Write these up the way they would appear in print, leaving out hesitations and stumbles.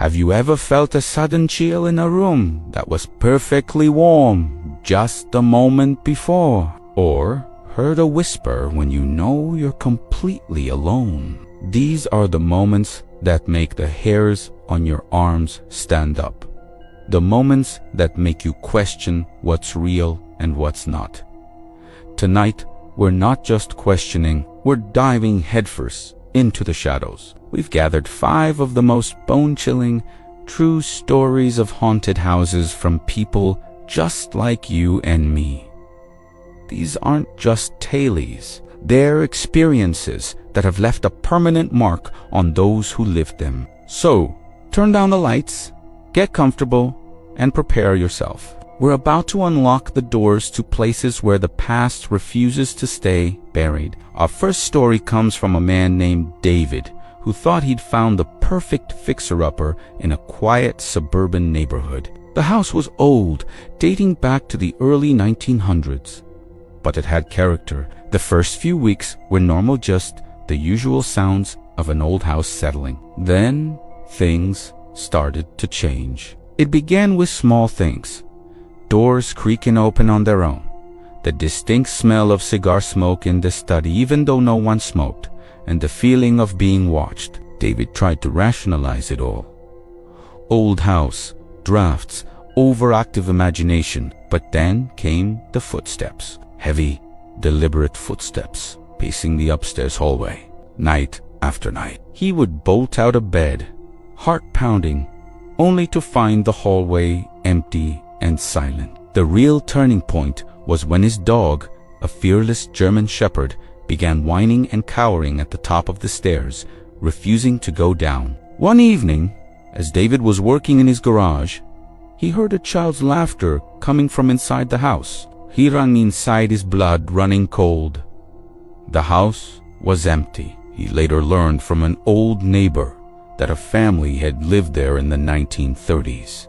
Have you ever felt a sudden chill in a room that was perfectly warm just a moment before? Or heard a whisper when you know you're completely alone? These are the moments that make the hairs on your arms stand up. The moments that make you question what's real and what's not. Tonight, we're not just questioning, we're diving headfirst into the shadows. We've gathered 5 of the most bone-chilling, true stories of haunted houses from people just like you and me. These aren't just tales, they're experiences that have left a permanent mark on those who lived them. So, turn down the lights, get comfortable, and prepare yourself. We're about to unlock the doors to places where the past refuses to stay buried. Our first story comes from a man named David, who thought he'd found the perfect fixer-upper in a quiet suburban neighborhood. The house was old, dating back to the early 1900s. But it had character. The first few weeks were normal, just the usual sounds of an old house settling. Then, things started to change. It began with small things. Doors creaking open on their own. The distinct smell of cigar smoke in the study even though no one smoked. And the feeling of being watched. David tried to rationalize it all. Old house, drafts, overactive imagination. But then came the footsteps. Heavy, deliberate footsteps pacing the upstairs hallway. Night after night. He would bolt out of bed, heart pounding, only to find the hallway empty and silent. The real turning point was when his dog, a fearless German shepherd, began whining and cowering at the top of the stairs, refusing to go down. One evening, as David was working in his garage, he heard a child's laughter coming from inside the house. He ran inside, his blood running cold. The house was empty. He later learned from an old neighbor that a family had lived there in the 1930s.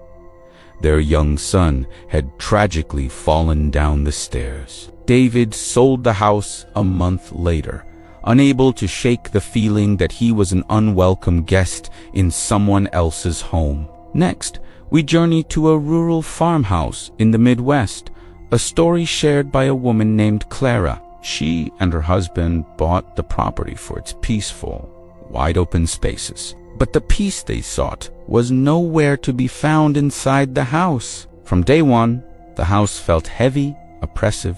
Their young son had tragically fallen down the stairs. David sold the house a month later, unable to shake the feeling that he was an unwelcome guest in someone else's home. Next, we journeyed to a rural farmhouse in the Midwest, a story shared by a woman named Clara. She and her husband bought the property for its peaceful, wide-open spaces. But the peace they sought was nowhere to be found inside the house. From day one, the house felt heavy, oppressive.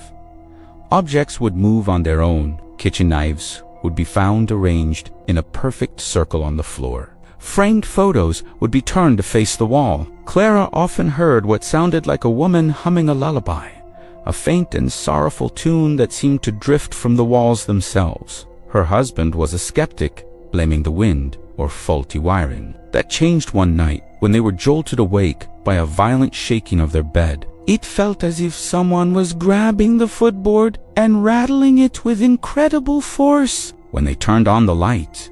Objects would move on their own. Kitchen knives would be found arranged in a perfect circle on the floor. Framed photos would be turned to face the wall. Clara often heard what sounded like a woman humming a lullaby, a faint and sorrowful tune that seemed to drift from the walls themselves. Her husband was a skeptic, blaming the wind or faulty wiring. That changed one night when they were jolted awake by a violent shaking of their bed. It felt as if someone was grabbing the footboard and rattling it with incredible force. When they turned on the light,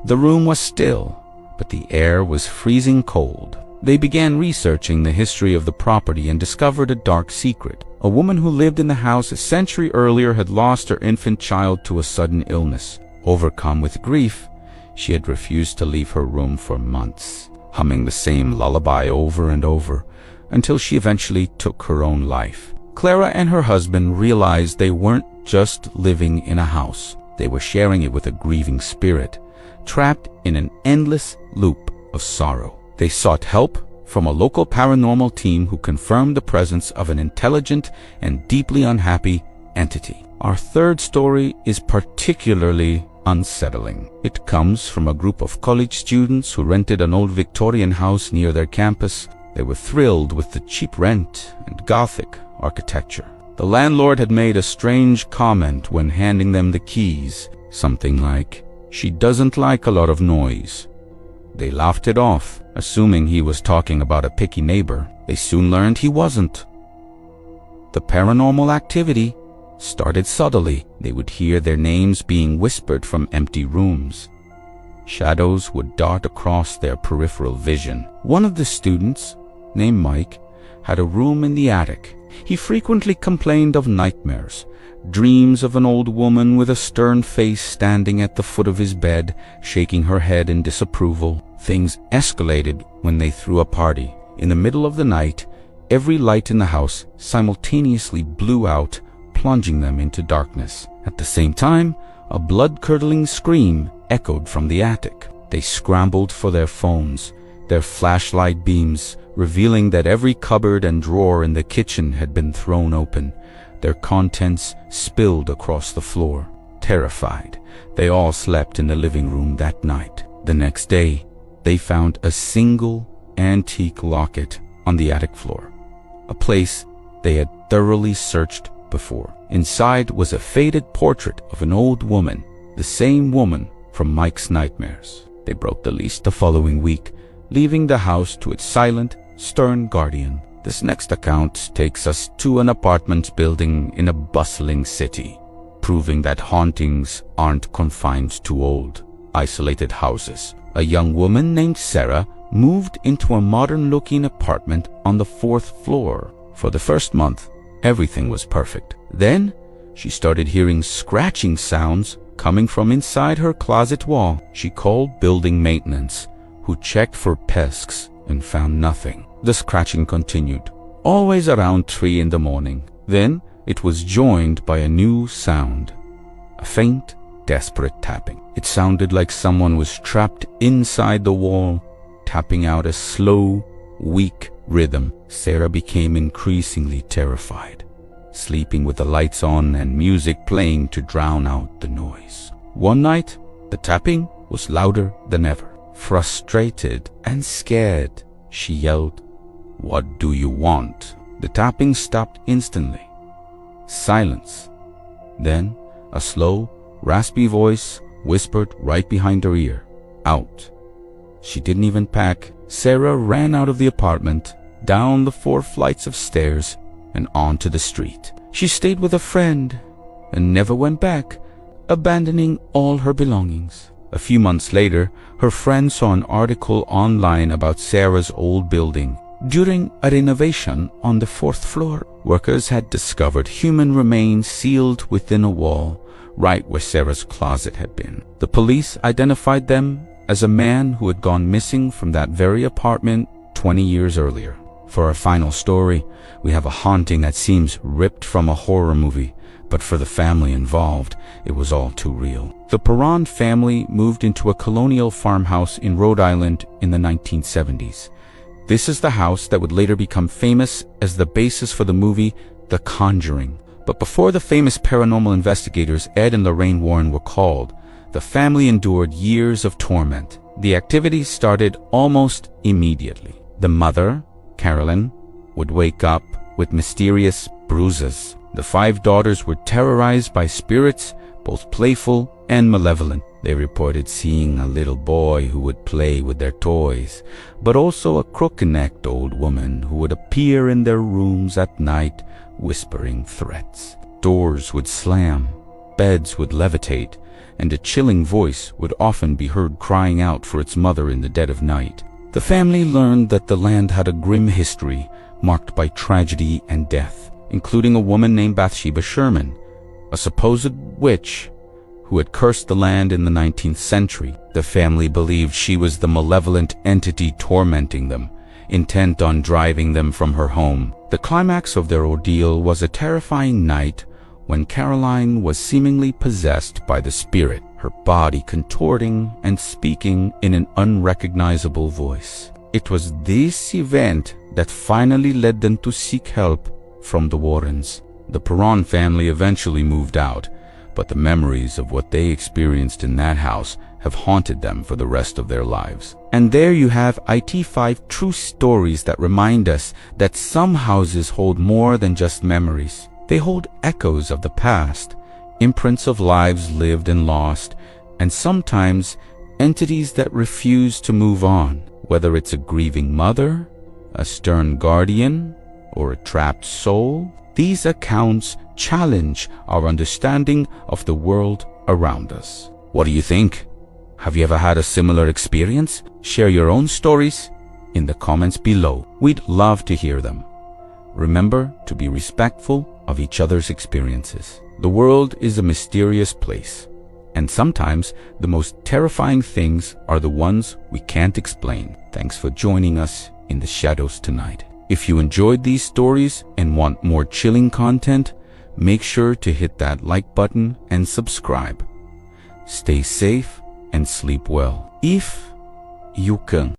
the room was still, but the air was freezing cold. They began researching the history of the property and discovered a dark secret. A woman who lived in the house a century earlier had lost her infant child to a sudden illness. Overcome with grief, she had refused to leave her room for months, humming the same lullaby over and over, until she eventually took her own life. Clara and her husband realized they weren't just living in a house. They were sharing it with a grieving spirit, trapped in an endless loop of sorrow. They sought help from a local paranormal team who confirmed the presence of an intelligent and deeply unhappy entity. Our third story is particularly unsettling. It comes from a group of college students who rented an old Victorian house near their campus. They were thrilled with the cheap rent and Gothic architecture. The landlord had made a strange comment when handing them the keys, something like, "She doesn't like a lot of noise." They laughed it off, assuming he was talking about a picky neighbor. They soon learned he wasn't. The paranormal activity started subtly. They would hear their names being whispered from empty rooms. Shadows would dart across their peripheral vision. One of the students, named Mike, had a room in the attic. He frequently complained of nightmares, dreams of an old woman with a stern face standing at the foot of his bed, shaking her head in disapproval. Things escalated when they threw a party. In the middle of the night, every light in the house simultaneously blew out, plunging them into darkness. At the same time, a blood-curdling scream echoed from the attic. They scrambled for their phones, their flashlight beams revealing that every cupboard and drawer in the kitchen had been thrown open, their contents spilled across the floor. Terrified, they all slept in the living room that night. The next day, they found a single antique locket on the attic floor, a place they had thoroughly searched before. Inside was a faded portrait of an old woman, the same woman from Mike's nightmares. They broke the lease the following week, leaving the house to its silent, stern guardian. This next account takes us to an apartment building in a bustling city, proving that hauntings aren't confined to old, isolated houses. A young woman named Sarah moved into a modern-looking apartment on the 4th floor. For the first month, everything was perfect. Then, she started hearing scratching sounds coming from inside her closet wall. She called building maintenance, who checked for pests and found nothing. The scratching continued, always around 3 in the morning. Then, it was joined by a new sound, a faint, desperate tapping. It sounded like someone was trapped inside the wall, tapping out a slow, weak rhythm. Sarah became increasingly terrified, sleeping with the lights on and music playing to drown out the noise. One night, the tapping was louder than ever. Frustrated and scared, she yelled, "What do you want?" The tapping stopped instantly. Silence. Then, a slow, raspy voice whispered right behind her ear, "Out." She didn't even pack. Sarah ran out of the apartment, down the 4 flights of stairs, and onto the street. She stayed with a friend and never went back, abandoning all her belongings. A few months later, her friend saw an article online about Sarah's old building. During a renovation on the 4th floor, workers had discovered human remains sealed within a wall, right where Sarah's closet had been. The police identified them as a man who had gone missing from that very apartment 20 years earlier. For our final story, we have a haunting that seems ripped from a horror movie, but for the family involved, it was all too real. The Perron family moved into a colonial farmhouse in Rhode Island in the 1970s. This is the house that would later become famous as the basis for the movie The Conjuring. But before the famous paranormal investigators Ed and Lorraine Warren were called, the family endured years of torment. The activity started almost immediately. The mother, Carolyn, would wake up with mysterious bruises. The 5 daughters were terrorized by spirits, both playful and malevolent. They reported seeing a little boy who would play with their toys, but also a crook-necked old woman who would appear in their rooms at night, whispering threats. Doors would slam, beds would levitate, and a chilling voice would often be heard crying out for its mother in the dead of night. The family learned that the land had a grim history marked by tragedy and death, including a woman named Bathsheba Sherman, a supposed witch who had cursed the land in the 19th century. The family believed she was the malevolent entity tormenting them, intent on driving them from her home. The climax of their ordeal was a terrifying night when Caroline was seemingly possessed by the spirit, her body contorting and speaking in an unrecognizable voice. It was this event that finally led them to seek help from the Warrens. The Perron family eventually moved out, but the memories of what they experienced in that house have haunted them for the rest of their lives. And there you have IT5 true stories that remind us that some houses hold more than just memories. They hold echoes of the past, imprints of lives lived and lost, and sometimes entities that refuse to move on. Whether it's a grieving mother, a stern guardian, or a trapped soul, these accounts challenge our understanding of the world around us. What do you think? Have you ever had a similar experience? Share your own stories in the comments below. We'd love to hear them. Remember to be respectful of each other's experiences. The world is a mysterious place, And sometimes the most terrifying things are the ones we can't explain. Thanks for joining us in the shadows tonight. If you enjoyed these stories and want more chilling content, make sure to hit that like button and subscribe. Stay safe and sleep well. If you can.